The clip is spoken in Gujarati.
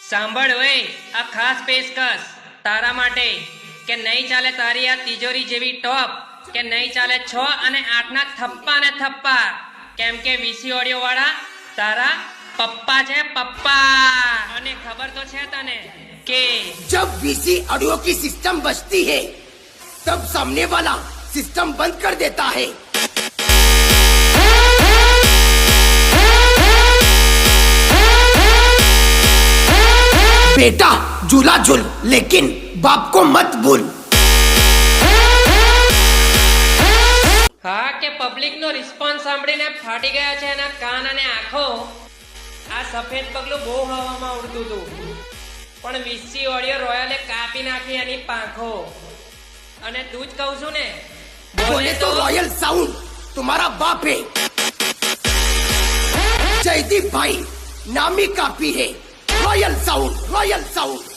સાંભળ વે, આ ખાસ પેશકશ તારા માટે કે નહીં ચાલે તારી આ તિજોરી જેવી ટોપ, કે નહીં ચાલે 6 અને 8 ના થપ્પા ને થપ્પા, કેમ કે વીસી ઓડિયો વાળા તારા પપ્પા છે પપ્પા. અને ખબર તો છે તને કે जब वीसी ऑडियो की सिस्टम बजती है तब सामने वाला सिस्टम बंद कर देता है. बेटा झूला झूल लेकिन बाप को मत भूल. હા કે પબ્લિક નો રિસ્પોન્સ સાંભળીને ફાટી ગયા છે એના કાન અને આંખો. આ સફેદ પગલું બહુ હવામાં ઉડતું હતું, પણ વીસી ઓડિયો રોયલે કાપી નાખી એની પાંખો. અને તું જ કહું છું ને, बोले तो रॉयल साउंड तुम्हारा बाप है. जयदीप भाई नामी कापी है. Royal sound, royal sound.